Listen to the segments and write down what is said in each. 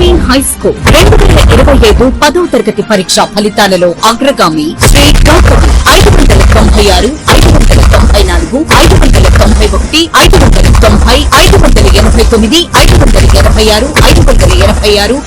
Gautami high school 2025 10వ తరగతి పరీక్ష ఫలితాలలో అగ్రగామి శ్రీ గౌతమి 596, 594, 591, 590, 589, 586, 586, 585,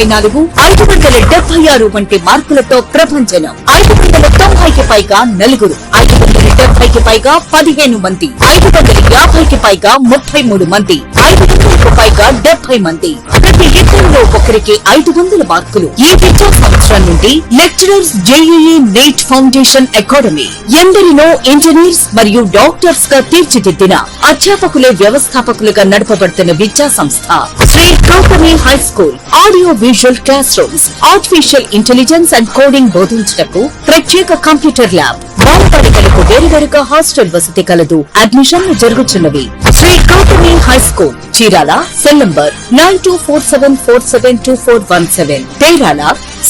584, 576 వంటి మార్కులతో ప్రభంజనం. 590కి పైగా నలుగురు, 570కి పైగా 15 మంది, 550కి పైగా 33 మంది, 500కు పైగా 70 మంది. ప్రతి ఇద్దరిలో ఒకరికి 500 మార్కులు. ఈ విద్యా సంవత్సరం నుండి lecturers JEE NEET foundation academy ఎందరినో ఇంజనీర్స్ మరియు డాక్టర్స్ గా తీర్చిదిద్దిన అధ్యాపకులే వ్యవస్థాపకులుగా నడపబడుతున్న విద్యా సంస్థ Shri Gautami high school. Audio visual classrooms, artificial intelligence and coding బోధించటకు ప్రత్యేక కంప్యూటర్ ల్యాబ్, బాలబాలికలకు వేరువేరుగా హాస్టల్ వసతి కలదు. అడ్మిషన్లు జరుగుతున్నవి. Shri Gautami high school, Chirala. Cell number 9247472417, తేరాల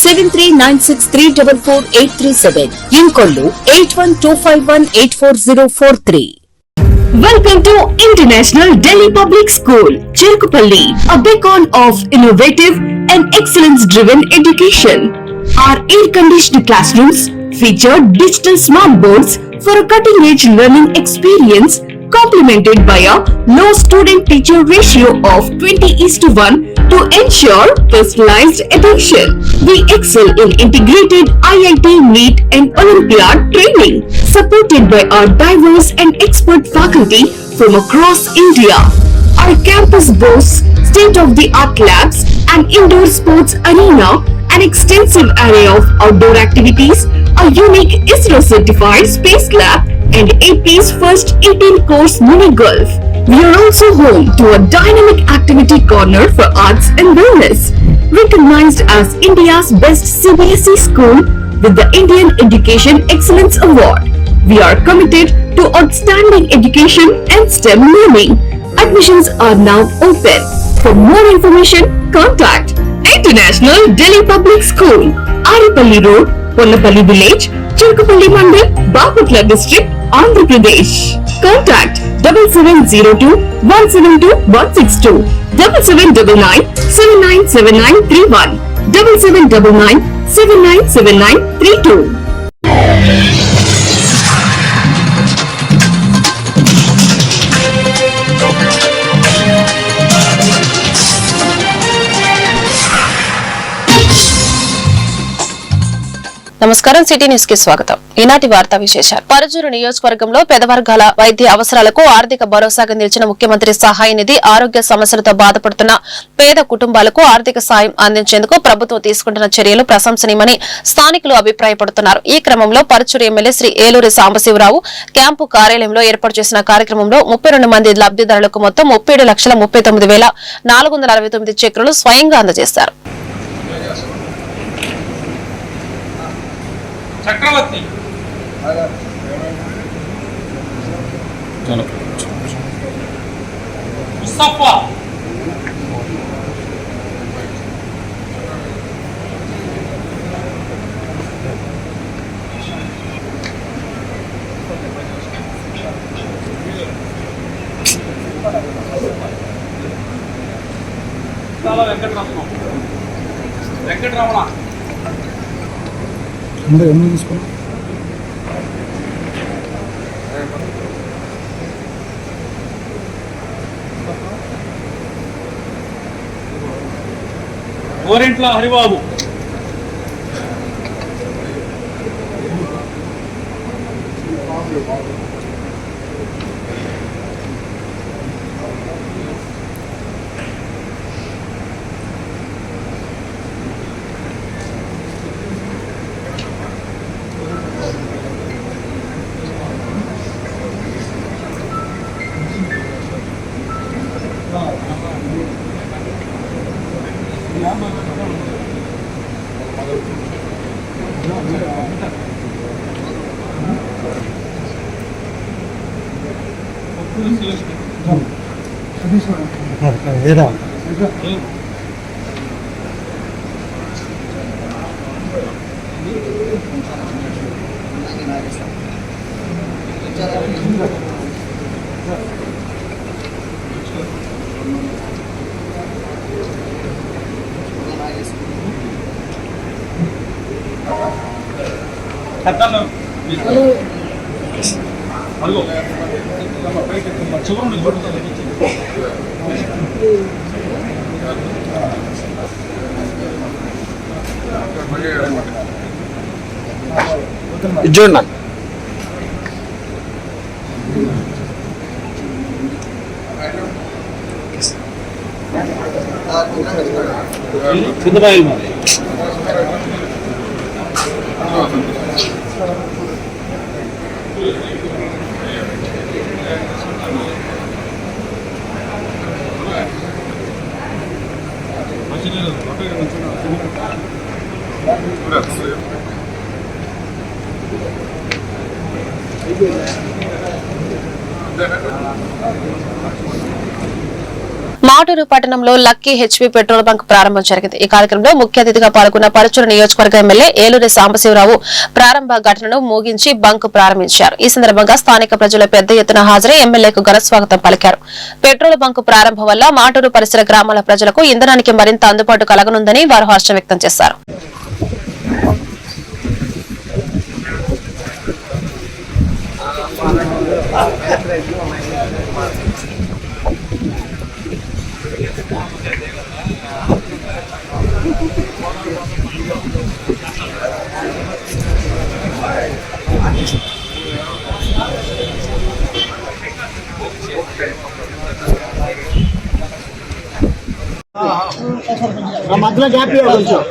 7396344837, Inkollu 8125184043. Welcome to International Delhi Public School, Cherkupalli, a beacon of innovative and excellence-driven education. Our air-conditioned classrooms feature digital smart boards for a cutting-edge learning experience, complemented by a low student-teacher ratio of 20:1 to ensure personalized attention. We excel in integrated IIT, NEET and Olympiad training, supported by our diverse and expert faculty from across India. Our campus boasts state-of-the-art labs, an indoor sports arena, an extensive array of outdoor activities, a unique ISRO-certified space lab, and AP's first 18-course mini golf. We are also home to a dynamic activity corner for arts and wellness. Recognized as India's best CBSE school with the Indian Education Excellence Award, we are committed to outstanding education and STEM learning. Admissions are now open. For more information, contact International Delhi Public School, Aripalli Road, Ponnapalli Village, Cherkupalli Mandal, Bapatla District, Andhra Pradesh. Contact 7702-172-162, 7799-797931, 7799-797932. నమస్కారం, city news కి స్వాగతం. ఈనాటి వార్తా విశేషాలు. పరుచూరు నియోజకవర్గంలో పేద వర్గాల వైద్య అవసరాలకు ఆర్థిక భరోసాగా నిలిచిన ముఖ్యమంత్రి సహాయ నిధి ఆరోగ్య సమస్యలతో బాధపడుతున్న పేద కుటుంబాలకు ఆర్థిక సాయం అందించేందుకు ప్రభుత్వం తీసుకుంటున్న చర్యలు ప్రశంసనీయమని స్థానికులు అభిప్రాయపడుతున్నారు. ఈ క్రమంలో పరుచూరు ఎమ్మెల్యే శ్రీ ఏలూరి సాంబశివరావు క్యాంపు కార్యాలయంలో ఏర్పాటు చేసిన కార్యక్రమంలో 32 మంది లబ్దిదారులకు మొత్తం 37,39,469 చెక్కులు స్వయంగా అందజేశారు. చక్రవర్తి ముస్తఫా వెంకటరమణ తీసుకున్నాం. గోరెంట్ల హరిబాబు, అడుగు చివరి చూడండి సిద్ధబాయి మరి మాటూరు పట్టణంలో లక్కీ హెచ్పీ పెట్రోల్ బంక్ ప్రారంభం జరిగింది. ఈ కార్యక్రమంలో ముఖ్య అతిథిగా పాల్గొన్న పరుచూరు నియోజకవర్గ ఎమ్మెల్యే ఏలూరి సాంబశివరావు ప్రారంభ ఘటనను ముగించి బంక్ ప్రారంభించారు. ఈ సందర్భంగా స్థానిక ప్రజలు పెద్ద ఎత్తున హాజరై ఎమ్మెల్యేకు ఘన స్వాగతం పలికారు. పెట్రోల్ బంక్ ప్రారంభం వల్ల మాటూరు పరిసర గ్రామాల ప్రజలకు ఇంధనానికి మరింత అందుబాటు కలగనుందని వారు హర్షం వ్యక్తం చేశారు. మధ్యలో గ్యాప్ కొంచెం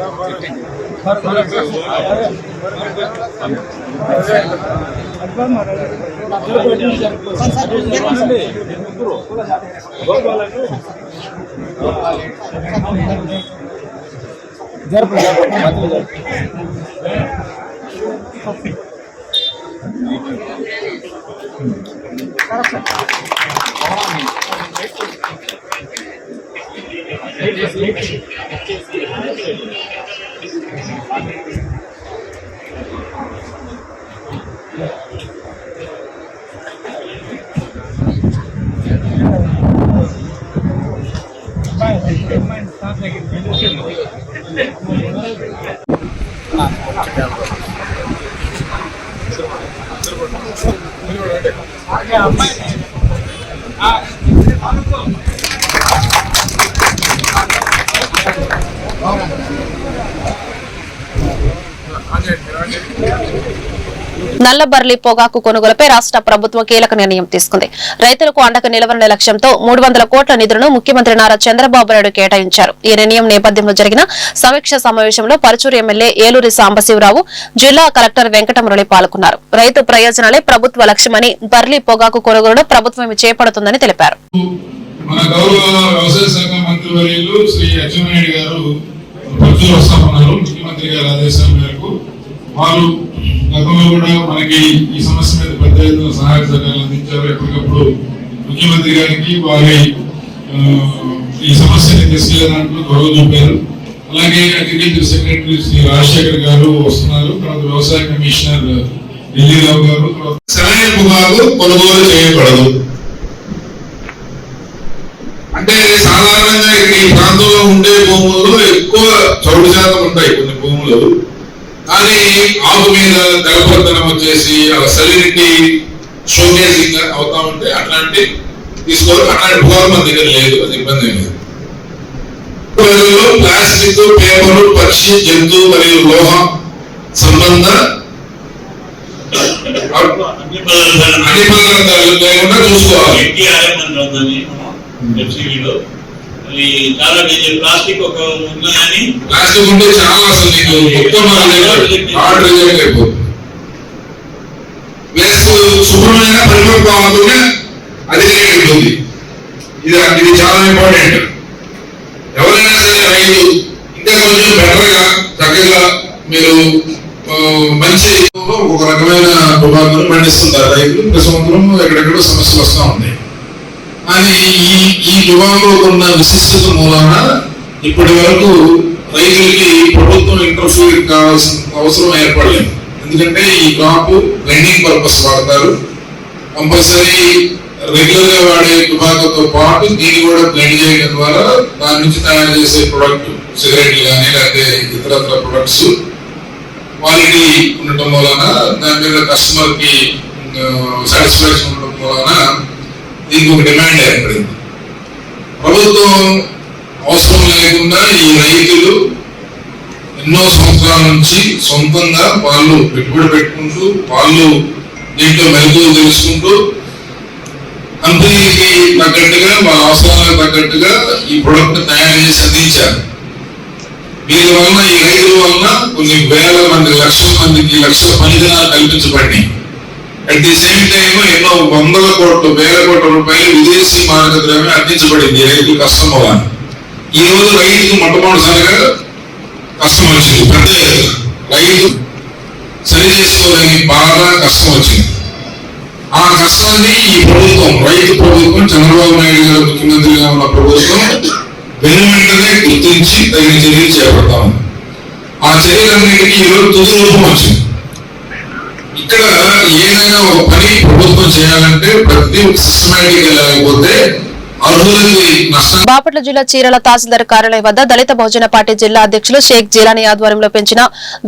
నల్లబర్లి పొగాకు కొనుగోలుపై రాష్ట్ర ప్రభుత్వం కీలక నిర్ణయం తీసుకుంది. రైతులకు అండగా నిలవరనే లక్ష్యంతో 300 కోట్ల నిధులను ముఖ్యమంత్రి నారా చంద్రబాబు నాయుడు కేటాయించారు. ఈ నిర్ణయం నేపథ్యంలో జరిగిన సమీక్ష సమావేశంలో పరుచూరు ఎమ్మెల్యే ఏలూరి సాంబశివరావు, జిల్లా కలెక్టర్ వెంకటమురళి పాల్గొన్నారు. రైతు ప్రయోజనాలే ప్రభుత్వ లక్ష్యమని బర్లీ పొగాకు కొనుగోలును ప్రభుత్వం చేపడుతుందని తెలిపారు. మన గౌరవ వ్యవసాయ శాఖ మంత్రి వర్యులు శ్రీ అచ్చెన్నాయుడు గారు పరుచూరు వస్తామన్నారు. ముఖ్యమంత్రి గారి ఆదేశాల మేరకు వారు గతంలో కూడా మనకి ఈ సమస్య మీద పెద్ద ఎత్తున సహాయ సహకారాలు అందించారు. ఎప్పటికప్పుడు ముఖ్యమంత్రి గారికి వారి ఈ సమస్యని తీసుకెళ్లే దాంట్లో గౌరవ చూపారు. అలాగే అగ్రికల్చర్ సెక్రటరీ శ్రీ రాజశేఖర్ గారు వస్తున్నారు. తర్వాత వ్యవసాయ కమిషనర్ ఢిల్లీరావు గారు. సరైన పొగాకు కొనుగోలు చేయబడదు అంటే సాధారణంగా ఈ ప్రాంతంలో ఉండే భూముల్లో ఎక్కువ చౌడు శాతం ఉంటాయి కొన్ని భూములు. కానీ ఆకు మీద తెలపదనం వచ్చేసి సలినిటీ షోకేసింగ్ అవుతా ఉంటే అట్లాంటి తీసుకోవాలి. అట్లాంటి పొగాకు మన దగ్గర లేదు, అది ఇబ్బంది లేదు. ప్లాస్టిక్, పేపరు, పక్షి, జంతు మరియు లోహ సంబంధ అన్ని పదార్థాలు లేకుండా చూసుకోవాలి. ప్లాస్టిక్ ఉంటే చాలా అసలు అయిపోతుంది. ప్లస్ శుభ్రమైన పరిపక్వతతోనే అది ఉంటుంది. ఇది చాలా ఇంపార్టెంట్. ఎవరైనా సరే రైతు ఇంకా కొంచెం బెటర్ గా చక్కగా మీరు మంచి ఒక రకమైన పొగాకును పండిస్తుంటారు రైతులు. ఇంత సంవత్సరం ఎక్కడెక్కడో సమస్యలు వస్తూ ఉన్నాయి. కానీ ఈ పొగాకులో ఉన్న విశిష్టత మూలాన ఇప్పటి వరకు రైతులకి ప్రభుత్వం ఇంటర్ఫీర్ కావాల్సిన అవసరం ఏర్పడలేదు. ఎందుకంటే ఈ క్రాప్ బ్లెండింగ్ పర్పస్ వాడతారు. కంపల్సరీ రెగ్యులర్ గా వాడే పొగాకుతో పాటు దీన్ని కూడా బ్లెండ్ చేయడం ద్వారా దాని నుంచి తయారు చేసే ప్రొడక్ట్ సిగరెట్లు కానీ లేకపోతే ఇతరత్ర ప్రొడక్ట్స్ క్వాలిటీ ఉండటం వలన, దాని మీద కస్టమర్ కి సాటిస్ఫాక్షన్ ఉండటం వలన దీనికి ఒక డిమాండ్ ఏర్పడింది. ప్రభుత్వం అవసరం లేకుండా ఈ రైతులు ఎన్నో సంవత్సరాల నుంచి సొంతంగా వాళ్ళు పెట్టుబడి పెట్టుకుంటూ, వాళ్ళు దీంట్లో మెలకువలు తెలుసుకుంటూ, కంపెనీకి తగ్గట్టుగా వాళ్ళ అవసరాలకు తగ్గట్టుగా ఈ ప్రొడక్ట్ తయారు చేసి అందించారు. దీని వలన ఈ రైతుల వలన కొన్ని వేల మంది, లక్షల మందికి లక్షల పనిదినాలు కల్పించబడి, అట్ ది సేమ్ టైం ఎన్నో వందల కోట్లు, వేల కోట్ల రూపాయలు విదేశీ మారక ద్రవ్యం అందించబడింది రైతుల కష్టం వల్ల. ఈ రోజు రైతుకు మొట్టమొదటిసారిగా కష్టం వచ్చింది, పెద్ద రైతు సరి చేసుకోలేని బాగా కష్టం వచ్చింది. ఆ కష్టాన్ని ఈ ప్రభుత్వం, రైతు ప్రభుత్వం, చంద్రబాబు నాయుడు గారు ముఖ్యమంత్రిగా ఉన్న ప్రభుత్వం వెంటనే గుర్తించి తగిన చర్యలు చేపడతా ఉంది. ఆ చర్యలన్నింటినీ ఈరోజు తుది రూపం వచ్చింది. ఇక్కడ ఏదైనా ఒక పని ప్రభుత్వం చేయాలంటే ప్రతి సిస్టమేటిక్ గా లేకపోతే బాపట్ల జిల్లా చీరాల తహసీల్దార్ కార్యాలయం వద్ద దళిత బహుజన పార్టీ జిల్లా అధ్యక్షులు షేక్ జీలానీ ఆధ్వర్యంలో పెంచిన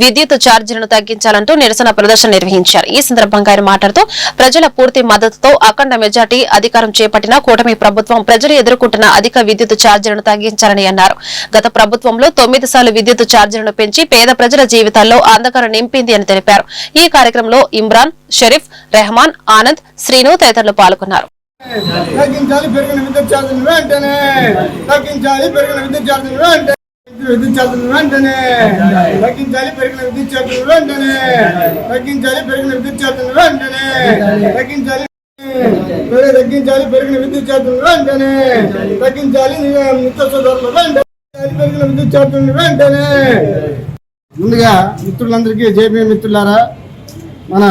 విద్యుత్ ఛార్జీలను తగ్గించాలంటూ నిరసన ప్రదర్శన నిర్వహించారు. ఈ సందర్భంగా ఆయన మాట్లాడుతూ ప్రజల పూర్తి మద్దతుతో అఖండ మెజార్టీ అధికారం చేపట్టిన కూటమి ప్రభుత్వం ప్రజలు ఎదుర్కొంటున్న అధిక విద్యుత్ ఛార్జీలను తగ్గించాలని అన్నారు. గత ప్రభుత్వంలో 9 సార్లు విద్యుత్ ఛార్జీలను పెంచి పేద ప్రజల జీవితాల్లో అంధకారం నింపింది అని తెలిపారు. ఈ కార్యక్రమంలో ఇమ్రాన్, షరీఫ్, రెహమాన్, ఆనంద్, శ్రీను తదితరులు పాల్గొన్నారు. తగ్గించాలి పెరిగిన విద్యుత్ ఛార్జీలు వెంటనే, తగ్గించాలి పెరిగిన విద్యుత్ ఛార్జీలు వెంటనే, విద్యుత్ ఛార్జీలు వెంటనే, తగ్గించాలి పెరిగిన విద్యుత్ ఛార్జీలు వెంటనే, తగ్గించాలి పెరిగిన విద్యుత్ ఛార్జీలు వెంటనే, తగ్గించాలి తగ్గించాలి పెరిగిన విద్యుత్ ఛార్జీలు వెంటనే, తగ్గించాలి నిత్యావసర ధరలు వెంటనే, పెరిగిన విద్యుత్ ఛార్జీలు వెంటనే. ముందుగా మిత్రులందరికీ జేపీ మిత్రులారా, మన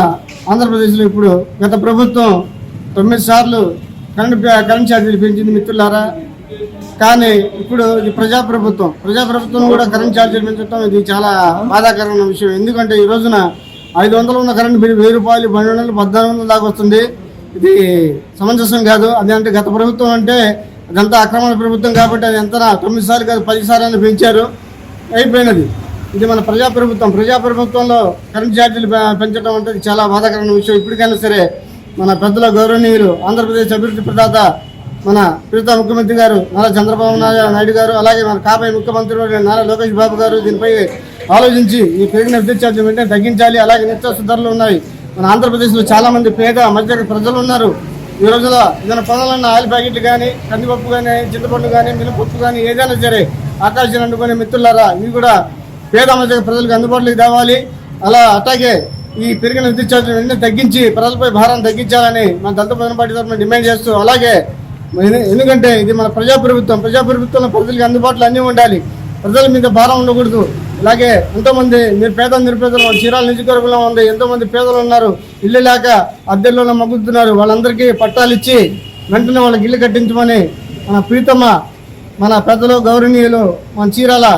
ఆంధ్రప్రదేశ్లో ఇప్పుడు గత ప్రభుత్వం 9 సార్లు కరెంట్ ఛార్జీలు పెంచింది మిత్రులారా. కానీ ఇప్పుడు ఇది ప్రజాప్రభుత్వం కూడా కరెంట్ ఛార్జీలు పెంచడం ఇది చాలా బాధాకరమైన విషయం. ఎందుకంటే ఈ రోజున 500 ఉన్న కరెంట్ బిల్ 1000 రూపాయలు, 1200, 1400 దాకా వస్తుంది. ఇది సమంజసం కాదు. అదంటే గత ప్రభుత్వం అంటే అదంతా అక్రమణ ప్రభుత్వం కాబట్టి అది ఎంత 9 సార్లు కాదు 10 సార్లు పెంచారు, అయిపోయినది. ఇది మన ప్రజాప్రభుత్వంలో కరెంట్ ఛార్జీలు పెంచడం అంటే చాలా బాధాకరమైన విషయం. ఇప్పటికైనా సరే మన పెద్దల గౌరవనీయులు ఆంధ్రప్రదేశ్ అభివృద్ధి ప్రదాత మన ప్రీత ముఖ్యమంత్రి గారు నారా చంద్రబాబు నాయుడు గారు, అలాగే మన కాబోయే ముఖ్యమంత్రి నారా లోకేష్ బాబు గారు దీనిపై ఆలోచించి ఈ పెరిగిన విద్యుత్ ఛార్జీలు వెంటనే తగ్గించాలి. అలాగే నిత్యావసర ధరలు ఉన్నాయి. మన ఆంధ్రప్రదేశ్లో చాలా మంది పేద మధ్య ప్రజలు ఉన్నారు. ఈ రోజులో ఏదైనా పొలాలన్న ఆయిల్ ప్యాకెట్లు కానీ, కందిపప్పు కానీ, చింతపండు కానీ, మినపప్పు కానీ ఏదైనా సరే ఆకాశాన్ని అందుకునే మిత్రులారా, ఇవి కూడా పేద మధ్య ప్రజలకు అందుబాటులోకి తేవాలి. అలా అట్లాగే ఈ పెరిగిన విద్యుత్ ఛార్జీలు వెంటనే తగ్గించి ప్రజలపై భారాన్ని తగ్గించాలని మన దళిత బహుజన పార్టీ తరఫున డిమాండ్ చేస్తూ, అలాగే ఎందుకంటే ఇది మన ప్రజాప్రభుత్వంలో ప్రజలకు అందుబాటులో అన్నీ ఉండాలి, ప్రజల మీద భారం ఉండకూడదు. అలాగే ఎంతోమంది నిరుపేదలు చీరాల నియోజకవర్గంలో ఉంది, ఎంతోమంది పేదలు ఉన్నారు, ఇల్లు లేక అద్దెల్లో మగ్గుతున్నారు. వాళ్ళందరికీ పట్టాలు ఇచ్చి వెంటనే వాళ్ళకి ఇల్లు కట్టించమని మన ప్రీతమ్మ, మన పెద్దలు గౌరవనీయులు, మన చీరాల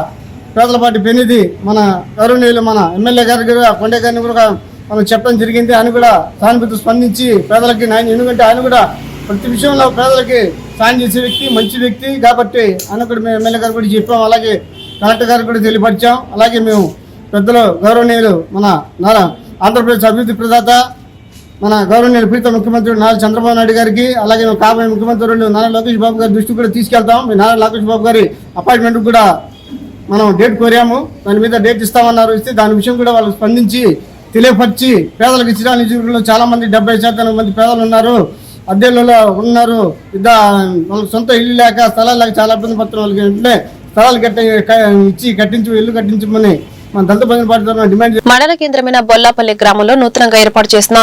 పేదల పార్టీ పెనిది మన గౌరవనీయులు మన ఎమ్మెల్యే గారికి కొండే గారిని కూడా మనం చెప్పడం జరిగింది. ఆయన కూడా సానుభూతి స్పందించి పేదలకి న్యాయం, ఎందుకంటే ఆయన కూడా ప్రతి విషయంలో పేదలకి సాయం చేసే వ్యక్తి, మంచి వ్యక్తి కాబట్టి ఆయన కూడా మేము ఎమ్మెల్యే గారు కూడా చెప్పాం, అలాగే కలెక్టర్ గారికి కూడా తెలియపరిచాం. అలాగే మేము పెద్దలు గౌరవనీయులు మన ఆంధ్రప్రదేశ్ అభివృద్ధి ప్రదాత మన గౌరవనీయులు ప్రీత ముఖ్యమంత్రి నారా చంద్రబాబు నాయుడు గారికి, అలాగే మేము కాబోయే ముఖ్యమంత్రులు నారా లోకేష్ బాబు గారి దృష్టికి కూడా తీసుకెళ్తాం. మీ నారా లోకేష్ బాబు గారి అపాయింట్మెంట్ కూడా మనం డేట్ కోరాము, దాని మీద డేట్ ఇస్తామన్నారు. ఇస్తే దాని విషయం కూడా వాళ్ళు స్పందించి తెలియపరిచి పేదలకు చీరాల నియోజకవర్గంలో చాలా మంది 70% మంది పేదలు ఉన్నారు, అద్దెలలో ఉన్నారు, వాళ్ళకి సొంత ఇల్లు లేక స్థలాలు లేక చాలా ఇబ్బంది పడుతున్న వాళ్ళకి వెంటనే స్థలాలు కట్టించి ఇల్లు కట్టించమని మన దళిత బహుజన పార్టీ తరఫున డిమాండ్. మండల కేంద్రమైన బొల్లాపల్లి గ్రామంలో నూతనంగా ఏర్పాటు చేసిన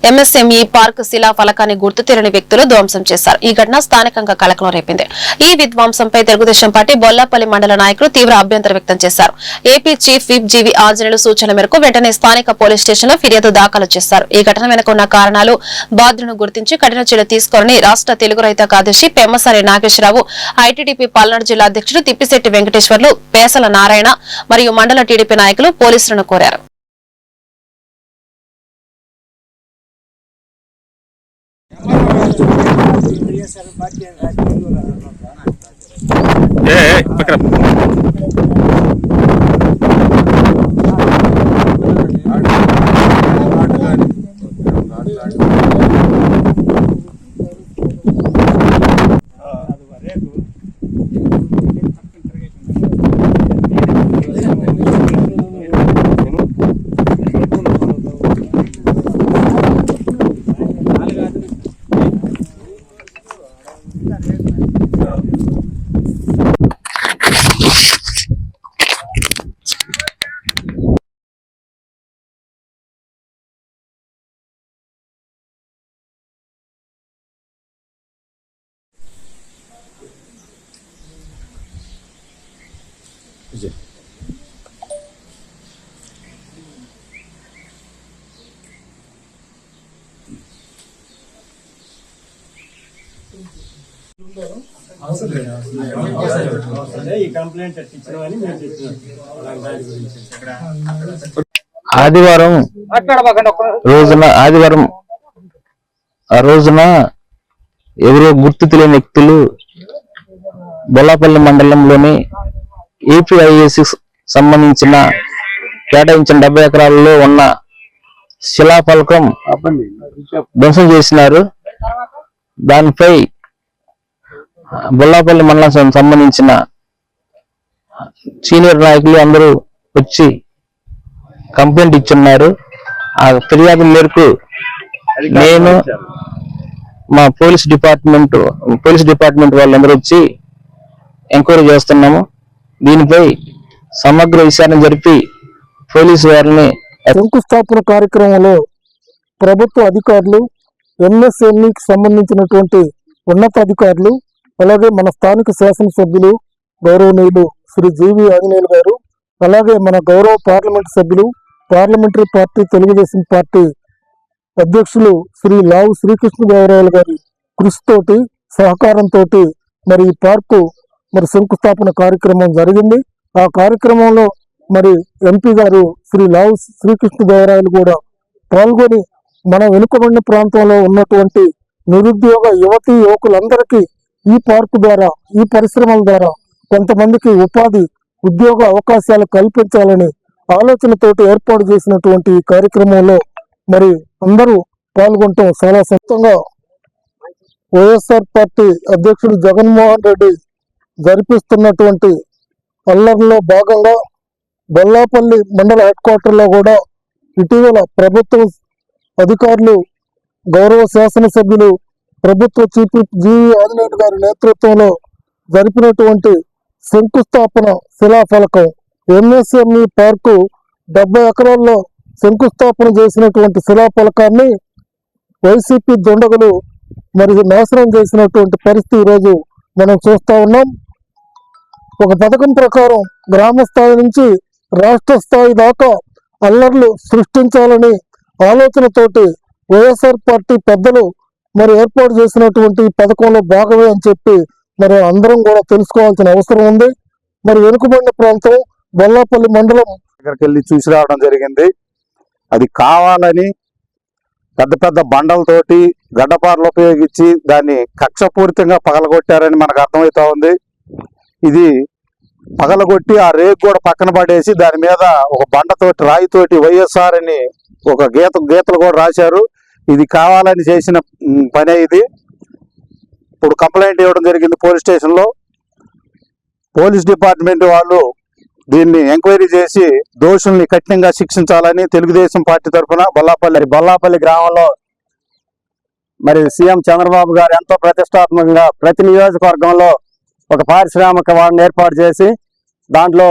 ఎంఎస్ఎంఈ పార్క్ శిలా ఫలకాన్ని గుర్తు తెలియని వ్యక్తులు ధ్వంసం చేశారు. ఈ ఘటన స్థానికంగా కలకలం రేపింది. ఈ విధ్వంసంపై తెలుగుదేశం పార్టీ బొల్లాపల్లి మండల నాయకులు తీవ్ర అభ్యంతరం వ్యక్తం చేశారు. ఏపీ చీఫ్ విప్ జీవి ఆంజనేయులు సూచనల మేరకు వెంటనే స్థానిక పోలీస్ స్టేషన్ లో ఫిర్యాదు దాఖలు చేశారు. ఈ ఘటన వెనుక ఉన్న కారణాలు, బాధ్యులను గుర్తించి కఠిన చర్యలు తీసుకోవాలని రాష్ట్ర తెలుగు రైతు కార్యదర్శి పెమ్మసారి నాగేశ్వరరావు, ఐటీడీపీ పల్నాడు జిల్లా అధ్యక్షుడు తిప్పిశెట్టి వెంకటేశ్వర్లు, పేసల నారాయణ మరియు మండల టీడీపీ నాయకులు పోలీసులను కోరారు. ఆదివారం రోజున ఎవరో గుర్తు తెలియని వ్యక్తులు బొల్లాపల్లి మండలంలోని ఏపీఐఏసి సంబంధించిన కేటాయించిన 70 ఎకరాలలో ఉన్న శిలాఫలకం ధ్వంసం చేసినారు. దానిపై బొల్లాపల్లి మండలం సంబంధించిన సీనియర్ నాయకులు అందరూ వచ్చి కంప్లైంట్ ఇచ్చున్నారు. ఆ ఫిర్యాదు మేరకు నేను మా పోలీస్ డిపార్ట్మెంట్ వాళ్ళందరూ వచ్చి ఎంక్వైరీ చేస్తున్నాము. దీనిపై సమగ్ర విచారణ జరిపి పోలీసు వారిని శంకుస్థాపన కార్యక్రమంలో ప్రభుత్వ అధికారులు, ఎంఎస్ఎంఈకి సంబంధించినటువంటి ఉన్నతాధికారులు, అలాగే మన స్థానిక శాసనసభ్యులు గౌరవనీయులు శ్రీ జీవి ఆంజనేయులు గారు, అలాగే మన గౌరవ పార్లమెంట్ సభ్యులు, పార్లమెంటరీ పార్టీ తెలుగుదేశం పార్టీ అధ్యక్షులు శ్రీ లావు శ్రీకృష్ణదేవరాయలు గారి కృషితోటి, సహకారంతో మరి ఈ పార్కు మరి శంకుస్థాపన కార్యక్రమం జరిగింది. ఆ కార్యక్రమంలో మరి ఎంపీ గారు శ్రీ లావు శ్రీకృష్ణదేవరాయలు కూడా పాల్గొని మన వెనుకబడిన ప్రాంతంలో ఉన్నటువంటి నిరుద్యోగ యువతీ యువకులందరికీ ఈ పార్కు ద్వారా, ఈ పరిశ్రమల ద్వారా కొంతమందికి ఉద్యోగ అవకాశాలు కల్పించాలని ఆలోచనతోటి ఏర్పాటు చేసినటువంటి ఈ కార్యక్రమంలో మరి అందరూ పాల్గొనటం చాలా సంతోషంగా వైఎస్ఆర్ పార్టీ అధ్యక్షుడు జగన్మోహన్ రెడ్డి జరిపిస్తున్నటువంటి అల్లర్లో భాగంగా బొల్లాపల్లి మండల హెడ్ క్వార్టర్లో కూడా ఇటీవల ప్రభుత్వ అధికారులు, గౌరవ శాసనసభ్యులు, ప్రభుత్వ చీఫ్ జీవి ఆంజనేయులు గారి నేతృత్వంలో జరిపినటువంటి శంకుస్థాపన శిలాఫలకం ఎంఎస్ఎంఈ పార్కు 70 ఎకరాల్లో శంకుస్థాపన చేసినటువంటి శిలాఫలకాన్ని వైసీపీ దుండగులు మరి నాశనం చేసినటువంటి పరిస్థితి ఈరోజు మనం చూస్తా ఉన్నాం. ఒక పథకం ప్రకారం గ్రామ స్థాయి నుంచి రాష్ట్ర స్థాయి దాకా అల్లర్లు సృష్టించాలని ఆలోచనతోటి వైఎస్ఆర్ పార్టీ పెద్దలు మరి ఏర్పాటు చేసినటువంటి పథకంలో భాగమే అని చెప్పి మరి అందరం కూడా తెలుసుకోవాల్సిన అవసరం ఉంది. మరి వెనుకబడిన ప్రాంతం బొల్లాపల్లి మండలం దగ్గరికి వెళ్ళి చూసి రావడం జరిగింది. అది కావాలని పెద్ద పెద్ద బండలతోటి గడ్డపారలు ఉపయోగించి దాన్ని కక్షపూరితంగా పగలగొట్టారని మనకు అర్థమవుతా ఉంది. ఇది పగలగొట్టి ఆ రేకు కూడా పక్కన పడేసి దాని మీద ఒక బండతోటి, రాయితోటి వైఎస్ఆర్ అని ఒక గీతలు కూడా రాశారు. ఇది కావాలని చేసిన పనే. ఇది ఇప్పుడు కంప్లైంట్ ఇవ్వడం జరిగింది పోలీస్ స్టేషన్లో. పోలీస్ డిపార్ట్మెంట్ వాళ్ళు దీన్ని ఎంక్వైరీ చేసి దోషుల్ని కఠినంగా శిక్షించాలని తెలుగుదేశం పార్టీ తరఫున బొల్లాపల్లి గ్రామంలో మరి సీఎం చంద్రబాబు గారు ఎంతో ప్రతిష్టాత్మకంగా ప్రతి నియోజకవర్గంలో ఒక పారిశ్రామిక వాడిని ఏర్పాటు చేసి దాంట్లో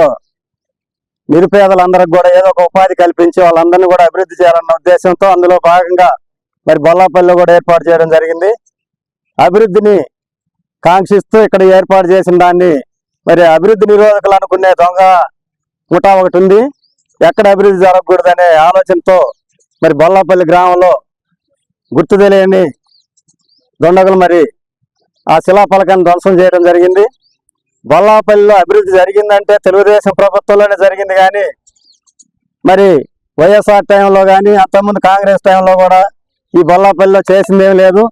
నిరుపేదలందరికి కూడా ఏదో ఒక ఉపాధి కల్పించి వాళ్ళందరినీ కూడా అభివృద్ధి చేయాలన్న ఉద్దేశంతో అందులో భాగంగా మరి బొల్లాపల్లిలో కూడా ఏర్పాటు చేయడం జరిగింది. అభివృద్ధిని కాంక్షిస్తూ ఇక్కడ ఏర్పాటు చేసిన దాన్ని మరి అభివృద్ధి నిరోధకులు అనుకునే దొంగ ముఠా ఒకటి ఉంది. ఎక్కడ అభివృద్ధి జరగకూడదనే ఆలోచనతో మరి బొల్లాపల్లి గ్రామంలో గుర్తు తెలియని దొండగులు మరి ఆ శిలాఫలకాన్ని ధ్వంసం చేయడం జరిగింది. బొల్లాపల్లిలో అభివృద్ధి జరిగిందంటే తెలుగుదేశం ప్రభుత్వంలోనే జరిగింది, కానీ మరి వైఎస్ఆర్ టైంలో కానీ అంతకుముందు కాంగ్రెస్ టైంలో కూడా ఈ బొల్లాపల్లిలో చేసిందేం లేదు.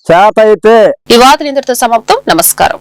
చేత అయితే ఈ వార్తలు ఇంతటితో సమాప్తం. నమస్కారం.